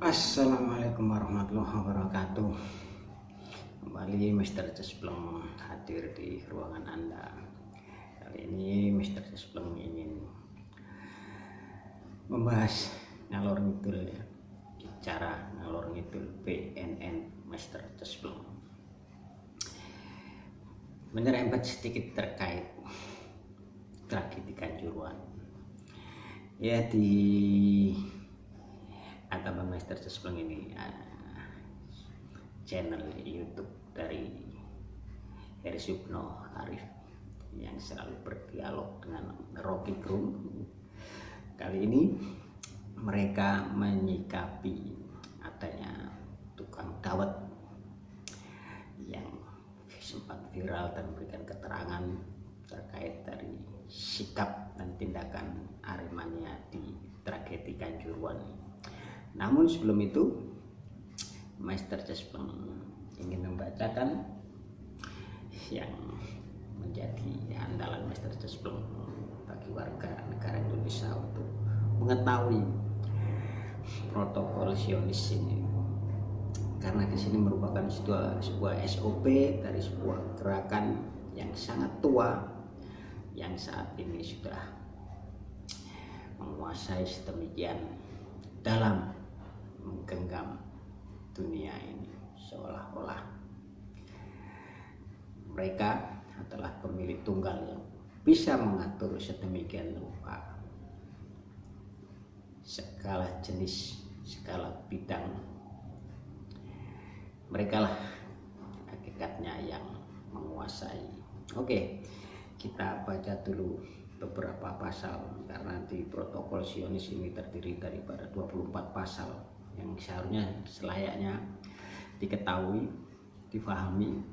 Assalamualaikum warahmatullahi wabarakatuh. Kembali Mr. Cespleng hadir di ruangan Anda. Kali ini Mr. Cespleng ingin membahas ngalor ngidul ya, bicara ngalor ngidul BNN Mr. Cespleng. Menyerempet sedikit terkait tragedi Kanjuruhan. Ya, di agama Master Cespleng ini channel YouTube dari Heri Supno Arif yang selalu berdialog dengan Rocky Gerung. Kali ini mereka menyikapi adanya tukang dawet yang sempat viral dan memberikan keterangan terkait dari sikap dan tindakan Aremania di tragedi Kanjuruhan. Namun sebelum itu, Master Cespleng ingin membacakan yang menjadi andalan Master Cespleng bagi warga negara Indonesia untuk mengetahui protokol Zionis ini, karena di sini merupakan sebuah SOP dari sebuah gerakan yang sangat tua yang saat ini sudah menguasai sedemikian dalam, menggenggam dunia ini, seolah-olah mereka adalah pemilik tunggal yang bisa mengatur sedemikian rupa segala jenis, segala bidang. Mereka lah hakikatnya yang menguasai. Oke, kita baca dulu beberapa pasal, karena di protokol Zionis ini terdiri daripada 24 pasal yang seharusnya selayaknya diketahui, difahami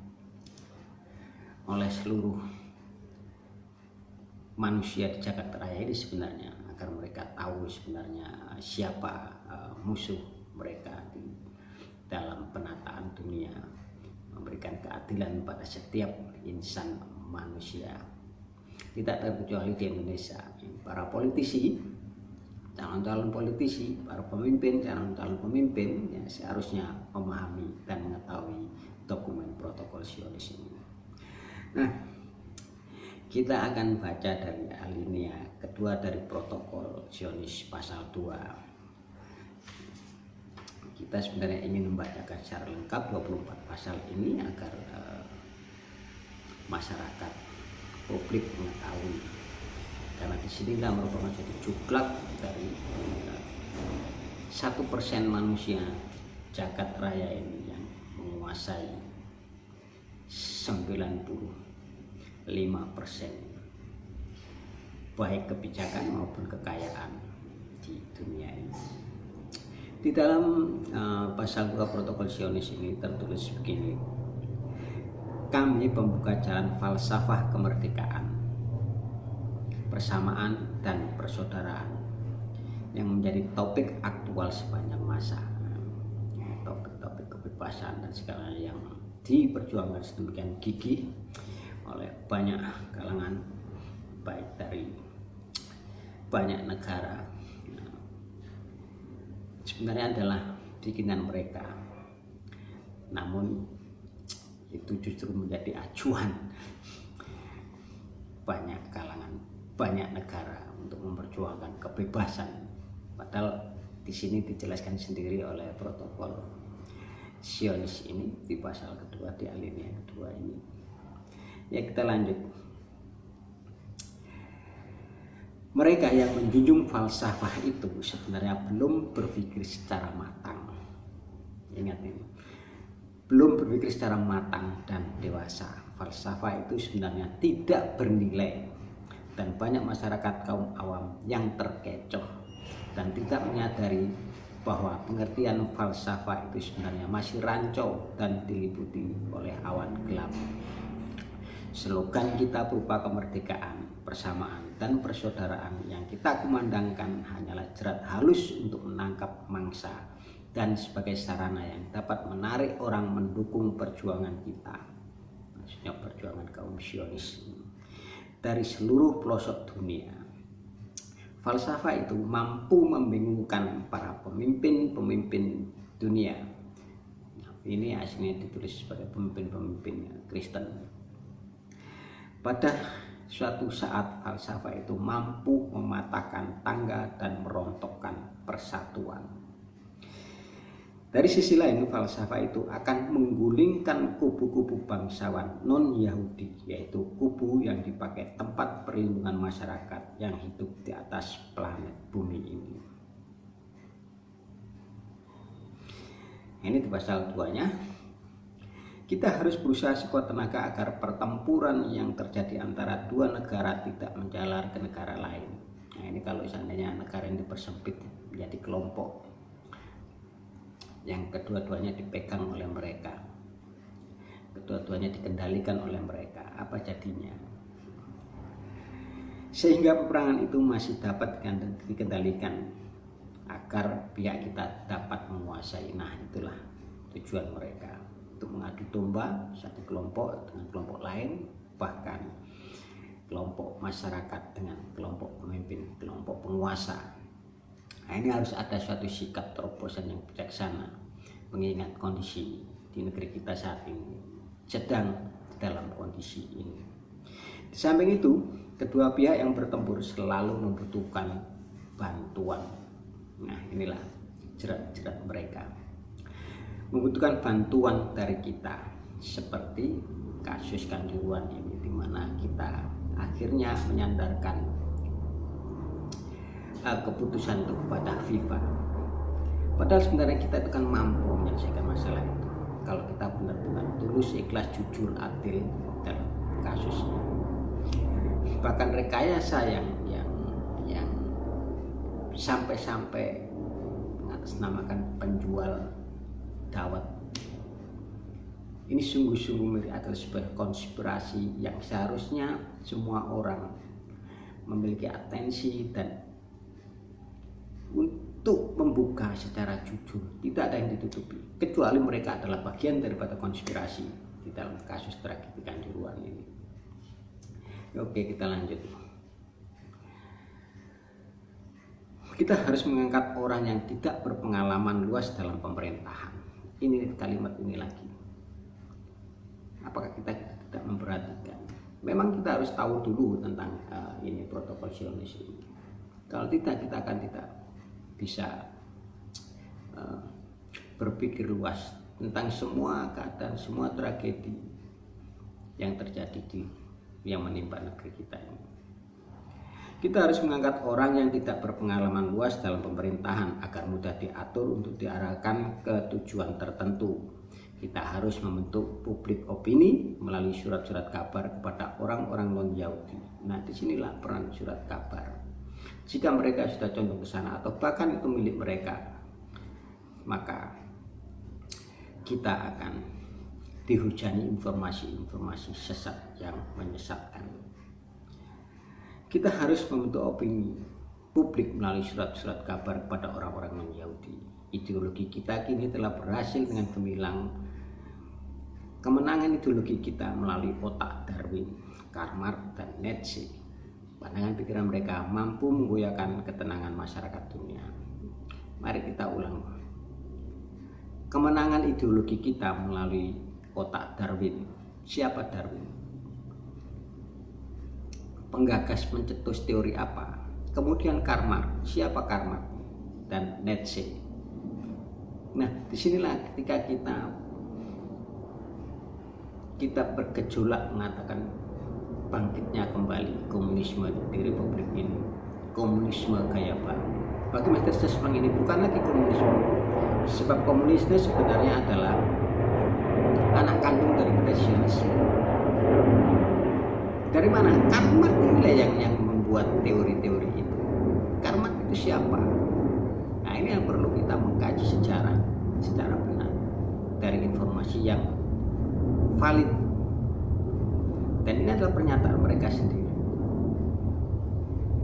oleh seluruh manusia di Jagat Raya ini sebenarnya, agar mereka tahu sebenarnya siapa musuh mereka di dalam penataan dunia, memberikan keadilan pada setiap insan manusia, tidak terkecuali di Indonesia. Para politisi, calon-calon politisi, para pemimpin, calon-calon pemimpin ya seharusnya memahami dan mengetahui dokumen protokol Zionis ini. Nah, kita akan baca dari alinea kedua dari protokol Zionis pasal 2. Kita sebenarnya ingin membacakan secara lengkap 24 pasal ini agar masyarakat, publik mengetahui, karena disinilah merupakan suatu juklak dari 1% manusia Jagat Raya ini yang menguasai 95% baik kebijakan maupun kekayaan di dunia ini. Di dalam pasal 2 protokol Zionis ini tertulis begini: kami pembuka jalan falsafah kemerdekaan, persamaan dan persaudaraan yang menjadi topik aktual sepanjang masa. Topik-topik kebebasan dan segala yang diperjuangkan sedemikian gigih oleh banyak kalangan, baik dari banyak negara, sebenarnya adalah bikinan mereka. Namun itu justru menjadi acuan banyak kalangan, banyak negara untuk memperjuangkan kebebasan. Padahal di sini dijelaskan sendiri oleh protokol Zionis ini di pasal kedua, di alinea kedua ini. Ya, kita lanjut. Mereka yang menjunjung falsafah itu sebenarnya belum berpikir secara matang. Ingat ini, belum berpikir secara matang dan dewasa. Falsafah itu sebenarnya tidak bernilai, dan banyak masyarakat kaum awam yang terkecoh dan tidak menyadari bahwa pengertian falsafah itu sebenarnya masih rancu dan diliputi oleh awan gelap. Slogan kita berupa kemerdekaan, persamaan, dan persaudaraan yang kita kumandangkan hanyalah jerat halus untuk menangkap mangsa dan sebagai sarana yang dapat menarik orang mendukung perjuangan kita, maksudnya perjuangan kaum Zionis dari seluruh pelosok dunia. falsafah itu mampu membingungkan para pemimpin-pemimpin dunia. Ini aslinya ditulis sebagai pemimpin-pemimpin Kristen. Pada suatu saat falsafah itu mampu mematahkan tangga dan merontokkan persatuan. Dari sisi lain, falsafah itu akan menggulingkan kubu-kubu bangsawan non-Yahudi, yaitu kubu yang dipakai tempat perlindungan masyarakat yang hidup di atas planet bumi ini. Ini di pasal 2-nya. Kita harus berusaha sekuat tenaga agar pertempuran yang terjadi antara dua negara tidak menjalar ke negara lain. Nah, ini kalau seandainya negara ini dipersempit menjadi kelompok yang kedua-duanya dipegang oleh mereka, kedua-duanya dikendalikan oleh mereka, apa jadinya? Sehingga peperangan itu masih dapat dikendalikan agar pihak kita dapat menguasai. Nah, itulah tujuan mereka, untuk mengadu domba satu kelompok dengan kelompok lain, bahkan kelompok masyarakat dengan kelompok pemimpin, kelompok penguasa. Nah, ini harus ada suatu sikap terobosan yang bijaksana, mengingat kondisi di negeri kita saat ini sedang dalam kondisi ini. Di samping itu, kedua pihak yang bertempur selalu membutuhkan bantuan. Nah, inilah jerat-jerat mereka, membutuhkan bantuan dari kita, seperti kasus Kanjuruhan ini, di mana kita akhirnya menyandarkan keputusan itu kepada FIFA. Padahal sebenarnya kita itu kan mampu menyelesaikan masalah itu kalau kita benar-benar tulus, ikhlas, jujur, adil dalam kasusnya. Bahkan rekayasa yang sampai-sampai mengatasnamakan penjual dawet ini sungguh-sungguh adalah sebuah konspirasi yang seharusnya semua orang memiliki atensi dan untuk membuka secara jujur, tidak ada yang ditutupi, kecuali mereka adalah bagian daripada konspirasi di dalam kasus tragedi Kanjuruhan ini. Oke, kita lanjut. Kita harus mengangkat orang yang tidak berpengalaman luas dalam pemerintahan. Ini kalimat ini lagi. Apakah kita tidak memperhatikan? Memang kita harus tahu dulu tentang ini protokol Zionis ini. Kalau tidak, kita akan tidak bisa berpikir luas tentang semua keadaan, semua tragedi yang terjadi yang menimpa negeri kita ini. Kita harus mengangkat orang yang tidak berpengalaman luas dalam pemerintahan agar mudah diatur untuk diarahkan ke tujuan tertentu. Kita harus membentuk publik opini melalui surat-surat kabar kepada orang-orang non-Yahudi. Nah, disinilah peran surat kabar. Jika mereka sudah condong ke sana atau bahkan itu milik mereka, maka kita akan dihujani informasi-informasi sesat yang menyesatkan. Kita harus membentuk opini publik melalui surat-surat kabar kepada orang-orang non-Yahudi. Ideologi kita kini telah berhasil dengan gemilang. Kemenangan ideologi kita melalui otak Darwin, Karl Marx, dan Nietzsche. Pandangan pikiran mereka mampu menggoyahkan ketenangan masyarakat dunia. Mari kita ulang. Kemenangan ideologi kita melalui otak Darwin. Siapa Darwin? Penggagas mencetus teori apa? Kemudian Karl Marx. Siapa Karl Marx? Dan Nietzsche. Nah, disinilah ketika kita bergejolak mengatakan bangkitnya kembali komunisme di Republik ini, komunisme gaya baru. Bagi Mr. Sesblang ini bukan lagi komunisme, sebab komunisme sebenarnya adalah anak kandung daripada Zionisme. Dari mana? Karl Marx inilah yang membuat teori-teori itu. Karl Marx itu siapa? Nah, ini yang perlu kita mengkaji secara benar dari informasi yang valid. Dan ini adalah pernyataan mereka sendiri.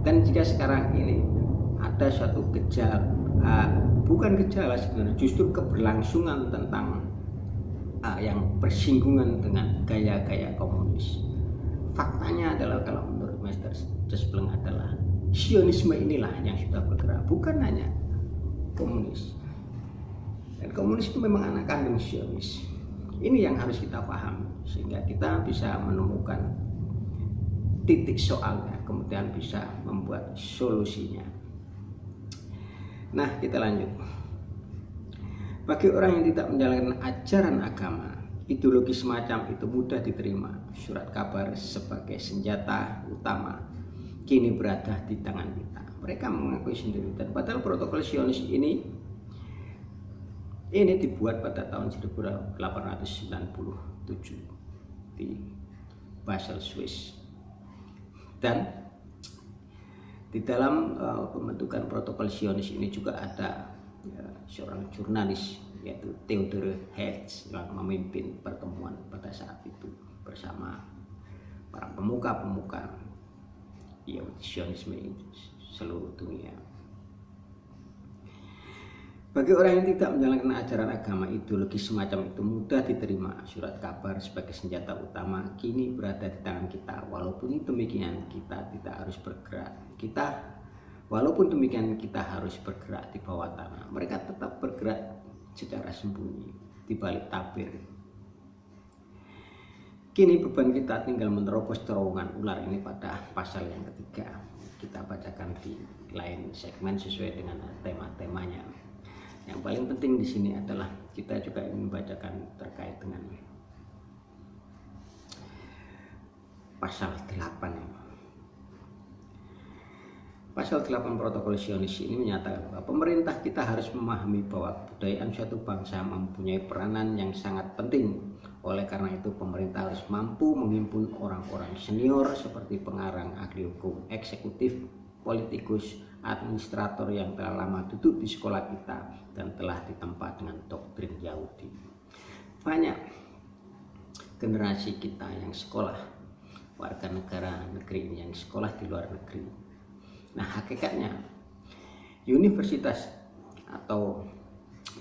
Dan jika sekarang ini ada suatu gejala, bukan gejala sebenarnya, justru keberlangsungan tentang yang bersinggungan dengan gaya-gaya komunis. Faktanya adalah kalau menurut Mr. Sesblang adalah Zionisme inilah yang sudah bergerak, bukan hanya komunis. Dan komunis itu memang anak kandung Zionis. Ini yang harus kita pahami sehingga kita bisa menemukan titik soalnya, kemudian bisa membuat solusinya. Nah, kita lanjut. Bagi orang yang tidak menjalankan ajaran agama, ideologi semacam itu mudah diterima. Surat kabar sebagai senjata utama kini berada di tangan kita. Mereka mengakui sendiri, dan padahal protokol Zionis ini dibuat pada tahun 1897 di Basel, Swiss. Dan di dalam pembentukan protokol Zionis ini juga ada seorang jurnalis, yaitu Theodor Herzl, yang memimpin pertemuan pada saat itu bersama para pemuka-pemuka Zionisme seluruh dunia. Bagi orang yang tidak menjalankan ajaran agama, ideologi semacam itu mudah diterima. Surat kabar sebagai senjata utama kini berada di tangan kita. Walaupun demikian kita tidak harus bergerak. Walaupun demikian kita harus bergerak di bawah tanah. Mereka tetap bergerak secara sembunyi di balik tabir. Kini beban kita tinggal menerobos terowongan ular ini pada pasal yang ketiga. Kita bacakan di lain segmen sesuai dengan tema-temanya. Yang paling penting di sini adalah kita juga ingin membacakan terkait dengan pasal 8. Pasal 8 protokol Zionis ini menyatakan bahwa pemerintah kita harus memahami bahwa kebudayaan suatu bangsa mempunyai peranan yang sangat penting. Oleh karena itu pemerintah harus mampu menghimpun orang-orang senior seperti pengarang, ahli hukum, eksekutif, politikus, administrator yang telah lama duduk di sekolah kita dan telah ditempa dengan doktrin Yahudi. Banyak generasi kita yang sekolah, warga negara negeri ini yang sekolah di luar negeri. Nah, hakikatnya universitas atau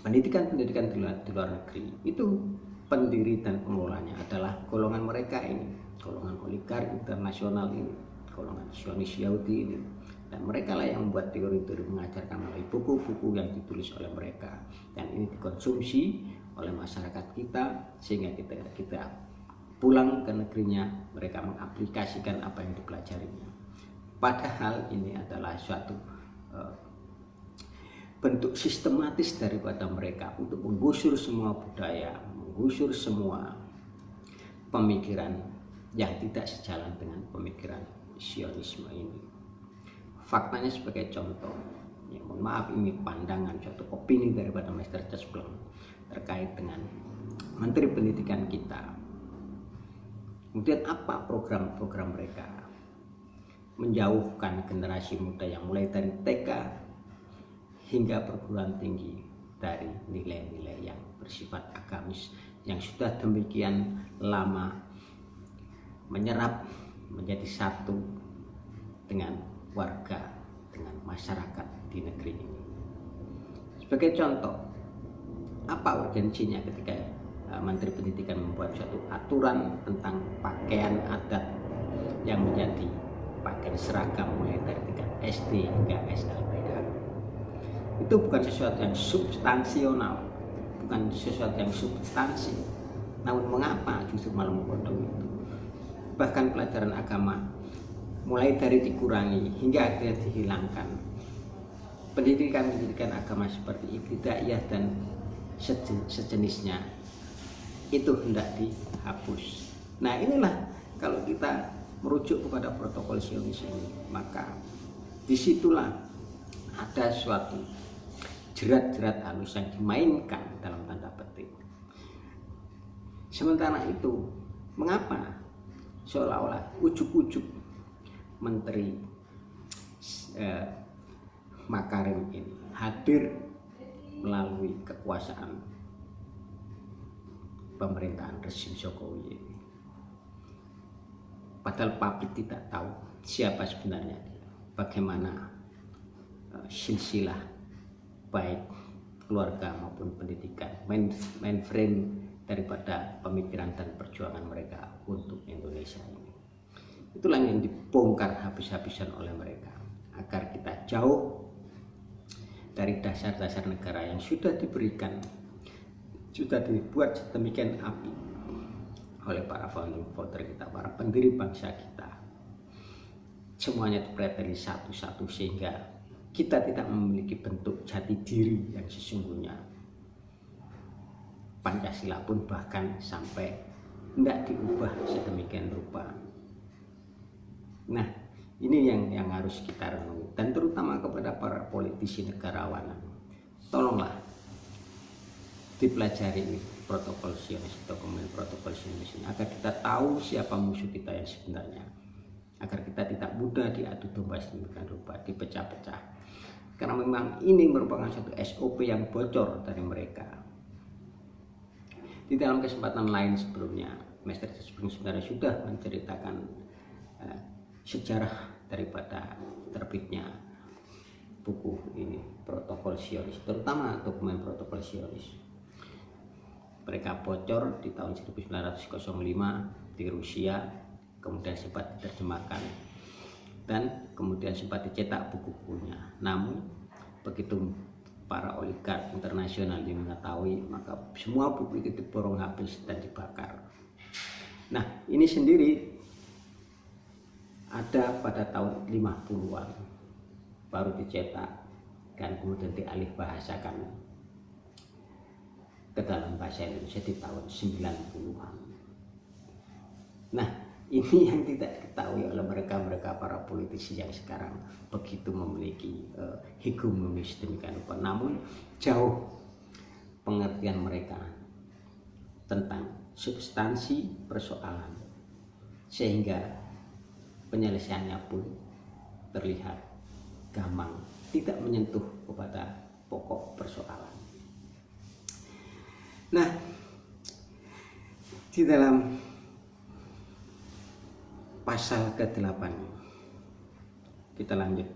pendidikan-pendidikan di luar negeri itu pendiri dan pengelolanya adalah golongan mereka ini, golongan oligark internasional ini, golongan Zionis Yahudi ini. Dan mereka lah yang membuat teori-teori mengajarkan melalui buku-buku yang ditulis oleh mereka, dan ini dikonsumsi oleh masyarakat kita sehingga kita pulang ke negerinya mereka mengaplikasikan apa yang dipelajarinya. Padahal ini adalah suatu bentuk sistematis daripada mereka untuk menggusur semua budaya, menggusur semua pemikiran yang tidak sejalan dengan pemikiran Zionisme ini. Faktanya sebagai contoh, ya mohon maaf ini pandangan, suatu opini daripada Mr. Chesblom terkait dengan Menteri Pendidikan kita. Kemudian apa program-program mereka? Menjauhkan generasi muda yang mulai dari TK hingga perguruan tinggi dari nilai-nilai yang bersifat agamis yang sudah demikian lama menyerap menjadi satu dengan warga, dengan masyarakat di negeri ini. Sebagai contoh, apa urgensinya ketika Menteri Pendidikan membuat suatu aturan tentang pakaian adat yang menjadi pakaian seragam mulai dari tingkat SD hingga SLTA. Itu bukan sesuatu yang substansional, bukan sesuatu yang substansi. Namun mengapa justru malah memotong itu? Bahkan pelajaran agama mulai dari dikurangi hingga akhirnya dihilangkan. Pendidikan agama seperti ibtidaiyah dan sejenisnya itu hendak dihapus. Nah, inilah kalau kita merujuk kepada protokol Zionis ini, maka disitulah ada suatu jerat-jerat halus yang dimainkan dalam tanda petik. Sementara itu, mengapa seolah-olah ujuk-ujuk Menteri Makarim ini hadir melalui kekuasaan pemerintahan rezim Jokowi ini. Padahal publik tidak tahu siapa sebenarnya dia, bagaimana silsilah baik keluarga maupun pendidikan, mainframe daripada pemikiran dan perjuangan mereka untuk Indonesia ini. Itulah yang dibongkar habis-habisan oleh mereka. agar kita jauh dari dasar-dasar negara yang sudah diberikan, sudah dibuat sedemikian api oleh para founding father kita, para pendiri bangsa kita. Semuanya dipreteli satu-satu sehingga kita tidak memiliki bentuk jati diri yang sesungguhnya. Pancasila pun bahkan sampai tidak diubah sedemikian rupa. Nah, ini yang harus kita renungi, dan terutama kepada para politisi negarawan. Tolonglah dipelajari protokol Zionis, dokumen protokol Zionis ini, agar kita tahu siapa musuh kita yang sebenarnya, agar kita tidak mudah diadu domba sedemikian rupa, dipecah-pecah. Karena memang ini merupakan satu SOP yang bocor dari mereka. Di dalam kesempatan lain sebelumnya, Master Spring sebenarnya sudah menceritakan sejarah daripada terbitnya buku ini, protokol Zionis, terutama dokumen protokol Zionis. Mereka bocor di tahun 1905 di Rusia, kemudian sempat diterjemahkan dan kemudian sempat dicetak buku-bukunya. Namun begitu para oligark internasional yang mengetahui, maka semua buku itu diborong habis dan dibakar. Nah, ini sendiri ada pada tahun 50-an baru dicetak dan kemudian dialih bahasakan ke dalam bahasa Indonesia di tahun 90-an. Nah, ini yang tidak diketahui oleh mereka para politisi yang sekarang begitu memiliki hegemoni sedemikian rupa. Namun jauh pengertian mereka tentang substansi persoalan, sehingga penyelesaiannya pun terlihat gampang, tidak menyentuh kepada pokok persoalan. Nah, di dalam pasal ke-8 kita lanjut.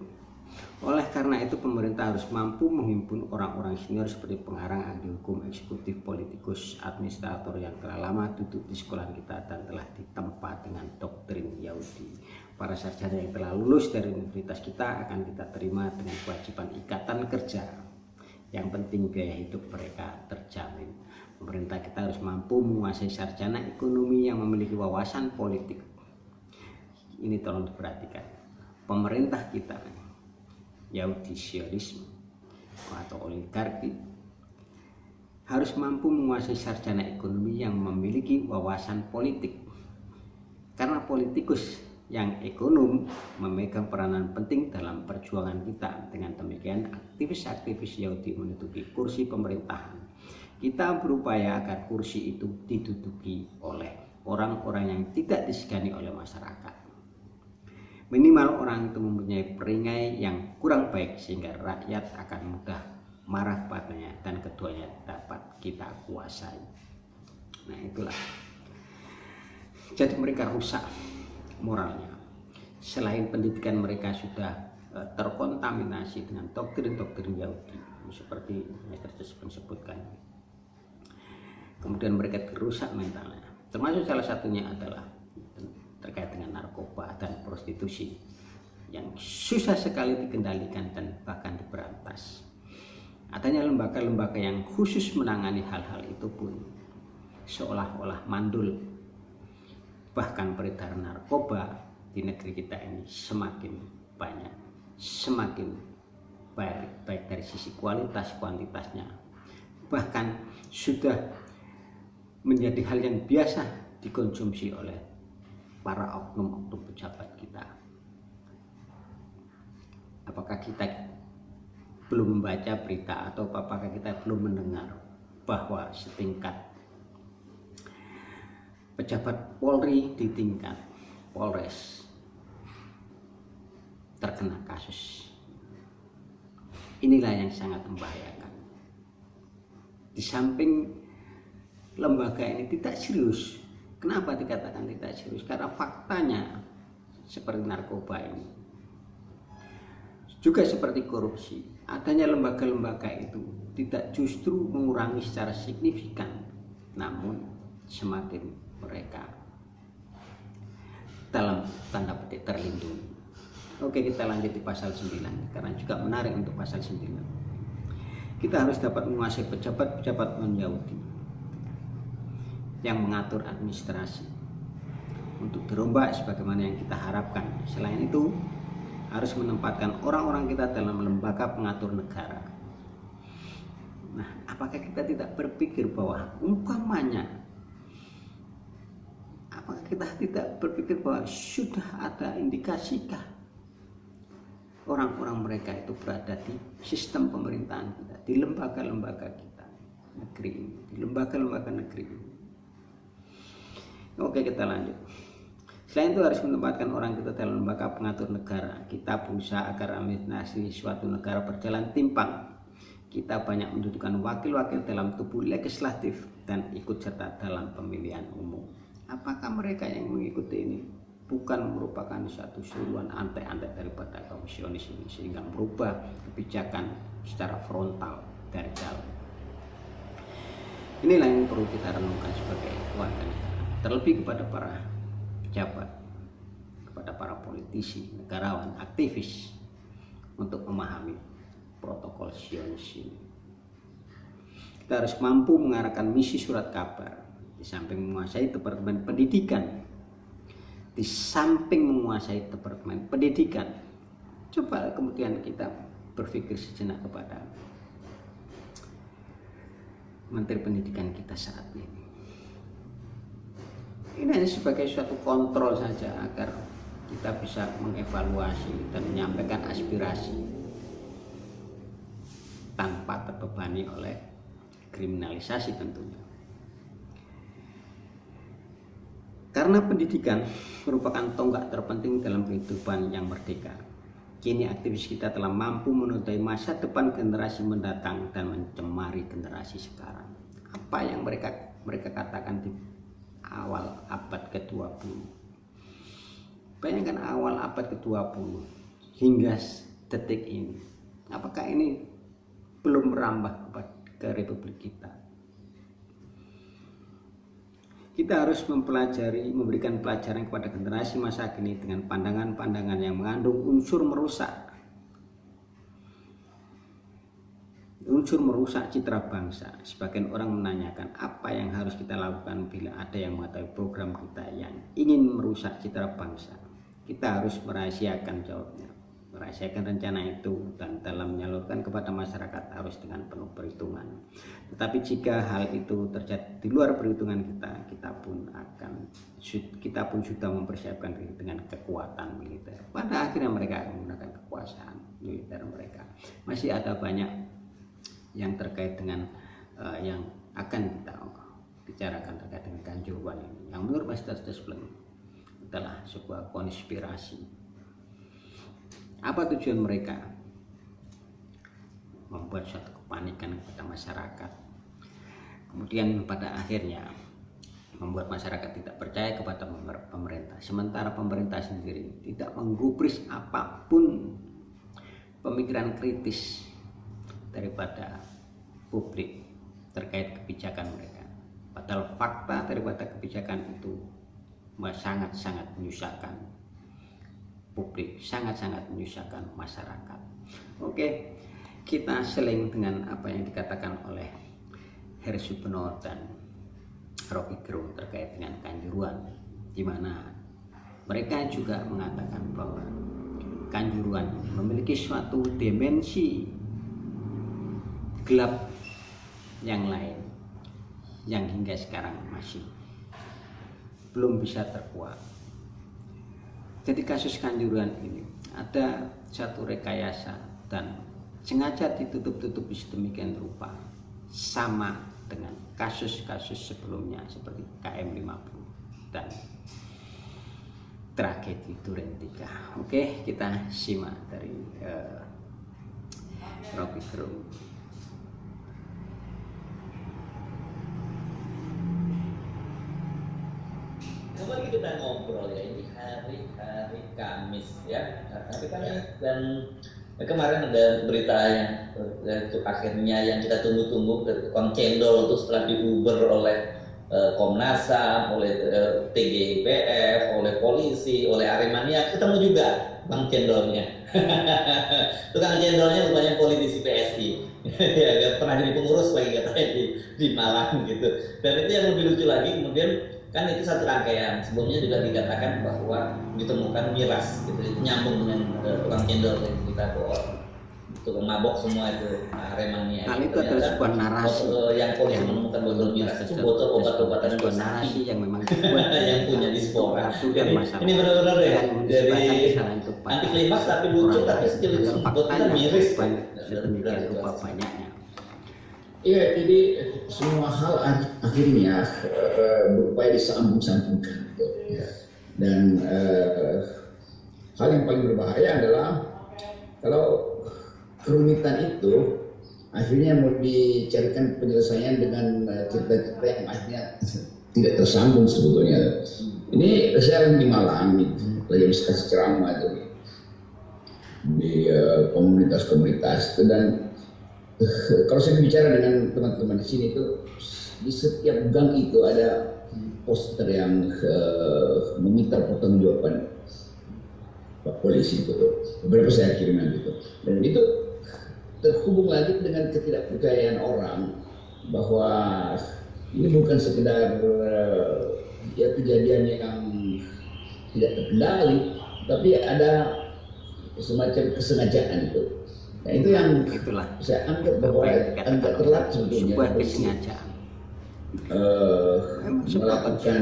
Oleh karena itu pemerintah harus mampu menghimpun orang-orang senior seperti pengarang, ahli hukum, eksekutif, politikus, administrator yang telah lama duduk di sekolah kita dan telah ditempa dengan doktrin Yahudi. Para sarjana yang telah lulus dari universitas kita akan kita terima dengan kewajiban ikatan kerja. Yang penting biaya hidup mereka terjamin. Pemerintah kita harus mampu menguasai sarjana ekonomi yang memiliki wawasan politik. Ini tolong diperhatikan. Pemerintah kita, Yahudi Zionisme atau oligarki, harus mampu menguasai sarjana ekonomi yang memiliki wawasan politik. Karena politikus yang ekonom memegang peranan penting dalam perjuangan kita. Dengan demikian, aktivis-aktivis Yahudi menduduki kursi pemerintahan. Kita berupaya agar kursi itu diduduki oleh orang-orang yang tidak disegani oleh masyarakat. Minimal orang itu mempunyai perangai yang kurang baik sehingga rakyat akan mudah marah padanya dan keduanya dapat kita kuasai. Nah, itulah. Jadi mereka rusak moralnya. Selain pendidikan mereka sudah terkontaminasi dengan doktrin-doktrin Yahudi seperti Master Spring sebutkan. Kemudian mereka dirusak mentalnya. Termasuk salah satunya adalah terkait dengan narkoba dan prostitusi yang susah sekali dikendalikan dan bahkan diberantas. Adanya lembaga-lembaga yang khusus menangani hal-hal itu pun seolah-olah mandul. Bahkan peredaran narkoba di negeri kita ini semakin banyak, semakin baik dari sisi kualitas kuantitasnya. Bahkan sudah menjadi hal yang biasa dikonsumsi oleh para oknum-oknum pejabat kita. Apakah kita belum membaca berita atau apakah kita belum mendengar bahwa setingkat pejabat Polri di tingkat Polres terkena kasus? Inilah yang sangat membahayakan. Di samping lembaga ini tidak serius. Kenapa dikatakan tidak serius? Karena faktanya seperti narkoba ini, juga seperti korupsi, adanya lembaga-lembaga itu tidak justru mengurangi secara signifikan, namun semakin mereka dalam tanda petik terlindungi. Oke, kita lanjut di pasal 9 karena juga menarik untuk pasal 9. Kita harus dapat menguasai pejabat-pejabat non-Yahudi yang mengatur administrasi untuk dirombak sebagaimana yang kita harapkan. Selain itu, harus menempatkan orang-orang kita dalam lembaga pengatur negara. Nah, apakah kita tidak berpikir bahwa apakah kita tidak berpikir bahwa sudah ada indikasikah orang-orang mereka itu berada di sistem pemerintahan kita, di lembaga-lembaga kita, negeri ini, di lembaga-lembaga negeri ini. Oke, kita lanjut. Selain itu harus menempatkan orang kita dalam lembaga pengatur negara. Kita berusaha agar administrasi suatu negara berjalan timpang. Kita banyak mendudukan wakil-wakil dalam tubuh legislatif dan ikut serta dalam pemilihan umum. Apakah mereka yang mengikuti ini bukan merupakan satu seruan antek-antek daripada kaum Zionis ini, sehingga merubah kebijakan secara frontal dari dalam? Inilah yang perlu kita renungkan sebagai warga negara, terlebih kepada para pejabat, kepada para politisi, negarawan, aktivis, untuk memahami protokol Zionis ini. Kita harus mampu mengarahkan misi surat kabar. Di samping menguasai departemen pendidikan, coba kemudian kita berpikir sejenak kepada Menteri Pendidikan kita saat ini. Ini hanya sebagai suatu kontrol saja agar kita bisa mengevaluasi dan menyampaikan aspirasi tanpa terbebani oleh kriminalisasi tentunya. Karena pendidikan merupakan tonggak terpenting dalam kehidupan yang merdeka. Kini aktivis kita telah mampu menodai masa depan generasi mendatang dan mencemari generasi sekarang. Apa yang mereka katakan di awal abad ke-20. Bayangkan awal abad ke-20 hingga detik ini. Apakah ini belum merambah ke Republik kita? Kita harus memberikan pelajaran kepada generasi masa kini dengan pandangan-pandangan yang mengandung unsur merusak citra bangsa. Sebagian orang menanyakan apa yang harus kita lakukan bila ada yang mengetahui program kita yang ingin merusak citra bangsa. Kita harus merahasiakan jawabnya, merahasiakan rencana itu, dan dalam menyalurkan kepada masyarakat harus dengan penuh perhitungan. Tetapi jika hal itu terjadi di luar perhitungan kita pun sudah mempersiapkan diri dengan kekuatan militer. Pada akhirnya mereka akan menggunakan kekuasaan militer mereka. Masih ada banyak yang terkait dengan yang akan kita bicarakan terkait dengan Kanjuruhan ini, yang menurut Master Despleng adalah sebuah konspirasi. Apa tujuan mereka? Membuat suatu kepanikan kepada masyarakat, kemudian pada akhirnya membuat masyarakat tidak percaya kepada pemerintah, sementara pemerintah sendiri tidak menggubris apapun pemikiran kritis daripada publik terkait kebijakan mereka. Padahal fakta daripada kebijakan itu sangat-sangat menyusahkan publik, sangat-sangat menyusahkan masyarakat. Oke, kita seling dengan apa yang dikatakan oleh Heri Supeno dan Rocky Gerung terkait dengan Kanjuruhan, di mana mereka juga mengatakan bahwa Kanjuruhan memiliki suatu dimensi gelap yang lain yang hingga sekarang masih belum bisa terkuak. Jadi kasus Kanjuruhan ini ada satu rekayasa dan sengaja ditutup-tutupi sedemikian rupa, sama dengan kasus-kasus sebelumnya seperti KM50 dan tragedi Duren 3. Oke, kita simak dari Rocky Gerung. Kembali kita ngobrol ya, ini hari Kamis ya. Hari Kamis dan kemarin ada berita yang itu akhirnya yang kita tunggu-tunggu, tukang cendol itu setelah diuber oleh Komnas HAM, oleh TGIPF, oleh polisi, oleh Aremania, ketemu juga tukang cendolnya. Tukang cendolnya rupanya politisi PSI. Ya, pernah jadi pengurus lagi katanya di Malang gitu. Dan itu yang lebih lucu lagi, kemudian kan itu satu rangkaian. Sebelumnya juga dikatakan bahwa ditemukan miras gitu, itu nyambung dengan tukang cendol yang kita bawa. Tukang mabok semua itu Aremania. Hal itu adalah sebuah narasi yang polisi menemukan botol miras itu botol obat-obatan sebuah narasi yang memang dibuat yang punya dispora. Jadi Ini benar-benar ya dari kesalahan itu anti klimaks tapi lucu, tapi still itu botolnya miris. Sedemikian rupa banyaknya. Iya, jadi semua hal akhirnya berupaya disambung-sambungkan. Dan hal yang paling berbahaya adalah kalau kerumitan itu akhirnya mau dicarikan penyelesaian dengan cerita-cerita yang akhirnya tidak tersambung sebetulnya. Ini saya di Malang, lagi bisa kasih ceramah itu di komunitas-komunitas, dan kalau saya bicara dengan teman-teman di sini itu di setiap gang itu ada poster yang meminta pertanggungjawaban Pak Polisi itu, beberapa saya kirimkan gitu, dan itu terhubung lagi dengan ketidakpercayaan orang bahwa ini bukan sekedar ya kejadian yang tidak terkendali, tapi ada semacam kesengajaan itu. Nah itu yang itulah saya anggap bahwa agak telat sebetulnya. Sebuah kesengajaan. Melakukan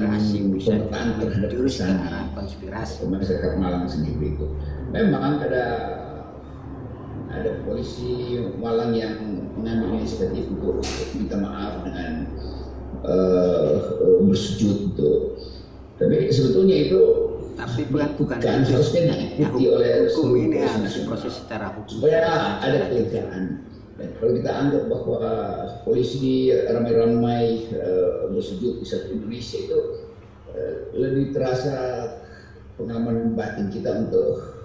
pemetaan terhadap arah konspirasi masyarakat Malang sendiri itu. Memang ada polisi Malang yang mengambil inisiatif untuk minta maaf dengan bersujud itu. Tapi sebetulnya itu bukan harusnya diikuti oleh hukum. Ini harus proses secara hukum supaya ada kelegaan. Dan kalau kita anggap bahwa polisi ramai-ramai bersujud di satu Indonesia itu lebih terasa pengalaman batin kita untuk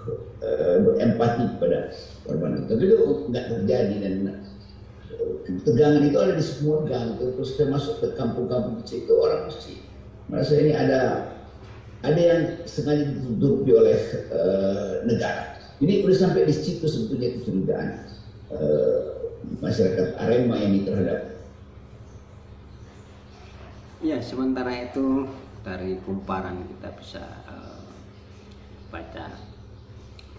berempati kepada korban itu. Tapi itu nggak terjadi, dan ketegangan itu ada di semua gang. Terus kita masuk ke kampung-kampung kecil itu orang mesti merasa ini ada yang sengaja ditutupi oleh negara. Ini udah sampai di situ sebetulnya kecurigaan masyarakat Arema ini terhadap. Ya, sementara itu dari kumparan kita bisa baca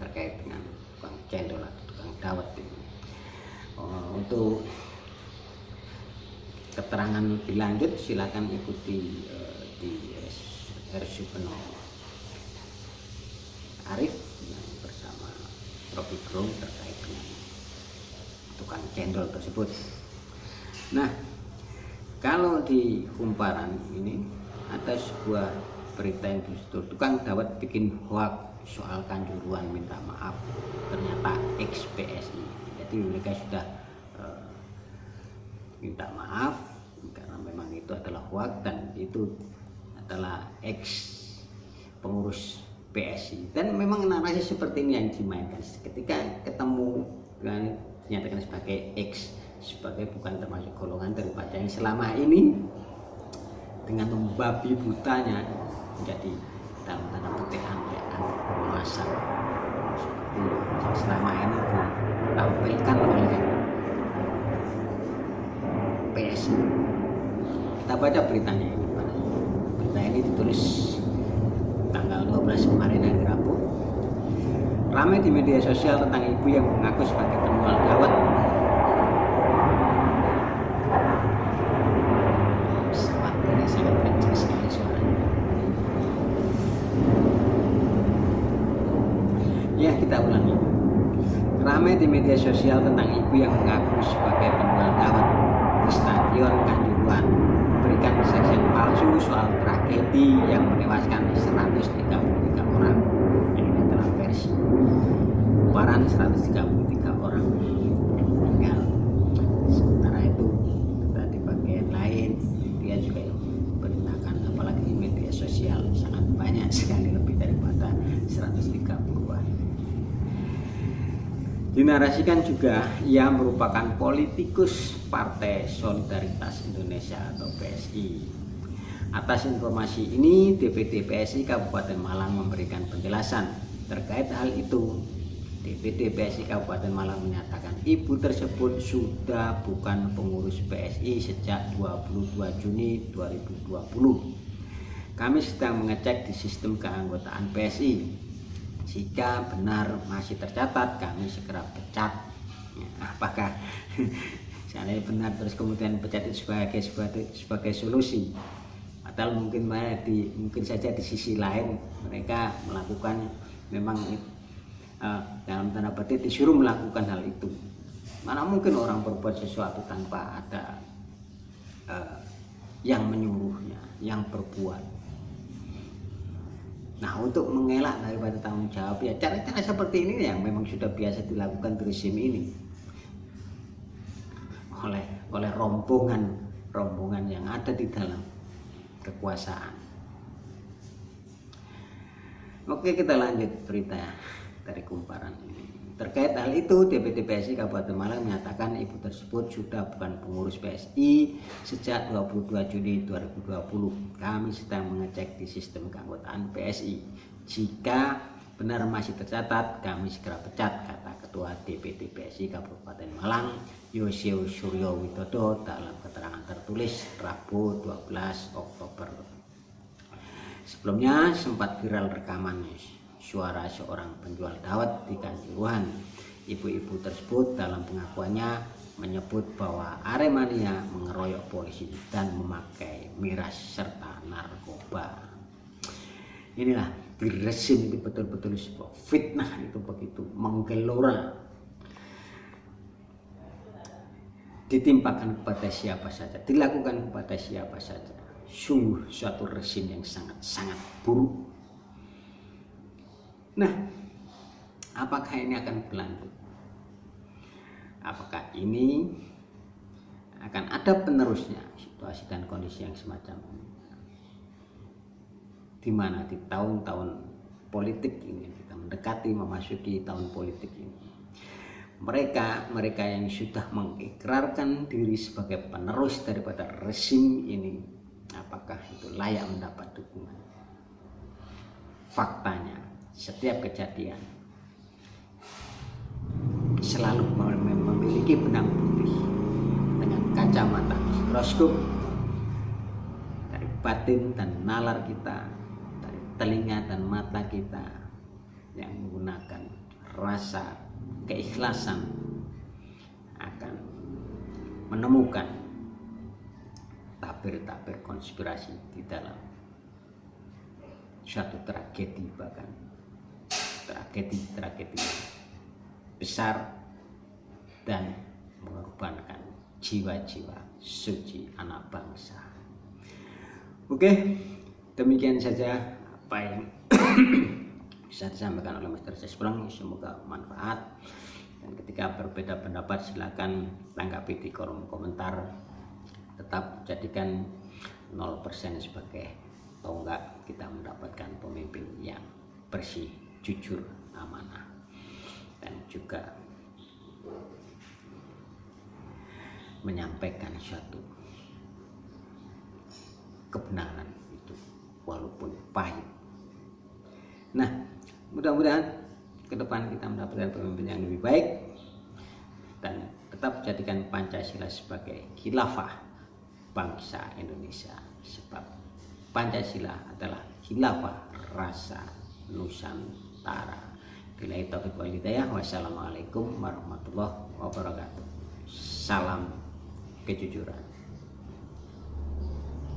terkait dengan tukang cendol atau tukang dawet ini. Untuk keterangan lebih lanjut silakan ikuti di RSU Penuh Arif yang bersama Rocky Gerung terkait dengan tukang cendol tersebut. Nah, kalau di kumparan ini ada sebuah berita yang justru tukang dawet bikin hoak soal Kanjuruhan minta maaf, ternyata ex PSI. Jadi mereka sudah minta maaf karena memang itu adalah hoak dan itu adalah ex pengurus PSI, dan memang narasi seperti ini yang dimainkan ketika ketemu dengan dinyatakan sebagai ex, sebagai bukan termasuk golongan daripada yang selama ini dengan membabi butanya menjadi dalam tanda petik penguasa seperti yang selama ini ditampilkan oleh PSI. Kita baca beritanya ini. Berita ini ditulis tanggal 12 kemarin hari Rabu. Ramai di media sosial tentang ibu yang mengaku sebagai penjual dawet. Ini sangat kencang sekali suaranya. Ya, kita ulangi. Ramai di media sosial tentang ibu yang mengaku sebagai penjual dawet di Stadion Kanjuruhan memberikan kesaksian palsu soal tragedi yang menewaskan 133 orang. Ini adalah versi kumparan 133 orang meninggal. Sementara itu di bagian lain dia juga memberitakan, apalagi di media sosial sangat banyak sekali, lebih daripada 130-an. Dinarasikan juga ia merupakan politikus Partai Solidaritas Indonesia atau PSI. Atas informasi ini, DPD PSI Kabupaten Malang memberikan penjelasan Terkait hal itu, DPD PSI Kabupaten Malang menyatakan ibu tersebut sudah bukan pengurus PSI sejak 22 Juni 2020. Kami sedang mengecek di sistem keanggotaan PSI. Jika benar masih tercatat, kami segera pecat. Ya, apakah seandainya benar terus kemudian pecat itu sebagai solusi? Atau mungkin saja di sisi lain mereka melakukan memang dalam tanda petik disuruh melakukan hal itu. Mana mungkin orang berbuat sesuatu tanpa ada yang menyuruhnya, yang berbuat. Nah, untuk mengelak daripada tanggung jawab, ya cara-cara seperti ini yang memang sudah biasa dilakukan di rezim ini oleh rombongan yang ada di dalam kekuasaan. Oke, kita lanjut berita dari Kumparan ini. Terkait hal itu, DPD PSI Kabupaten Malang menyatakan ibu tersebut sudah bukan pengurus PSI sejak 22 Juni 2020. Kami sedang mengecek di sistem keanggotaan PSI. Jika benar masih tercatat, kami segera pecat, kata Ketua DPD PSI Kabupaten Malang, Yosio Suryo Widodo dalam keterangan tertulis Rabu 12 Oktober. Sebelumnya sempat viral rekaman suara seorang penjual dawet di Kanjuruhan. Ibu-ibu tersebut dalam pengakuannya menyebut bahwa Aremania mengeroyok polisi dan memakai miras serta narkoba. Inilah rezim itu betul-betul sebuah fitnah, itu begitu menggelora, ditimpakan kepada siapa saja, dilakukan kepada siapa saja. Sungguh suatu rezim yang sangat-sangat buruk. Nah, apakah ini akan berlanjut? Apakah ini akan ada penerusnya situasi dan kondisi yang semacam ini? Di mana di tahun-tahun politik ini, kita mendekati memasuki tahun politik ini, mereka yang sudah mengikrarkan diri sebagai penerus daripada rezim ini, apakah itu layak mendapat dukungan? Faktanya, setiap kejadian selalu memiliki benang putih dengan kacamata mikroskop dari batin dan nalar kita, dari telinga dan mata kita yang menggunakan rasa keikhlasan akan menemukan tabir-tabir konspirasi di dalam suatu tragedi, bahkan tragedi besar dan mengorbankan jiwa-jiwa suci anak bangsa. Oke, demikian saja apa yang bisa disampaikan oleh Master Jesprong. Semoga manfaat, dan ketika berbeda pendapat silakan tanggapi di kolom komentar. Tetap jadikan 0% sebagai tonggak kita mendapatkan pemimpin yang bersih, jujur, amanah, dan juga menyampaikan suatu kebenaran itu walaupun pahit. Nah, mudah-mudahan ke depan kita mendapatkan pemimpin yang lebih baik, dan tetap jadikan Pancasila sebagai khilafah bangsa Indonesia, sebab Pancasila adalah khilafah rasa Nusantara. Billahi taufiq wal hidayah. Wassalamualaikum warahmatullahi wabarakatuh. Salam kejujuran.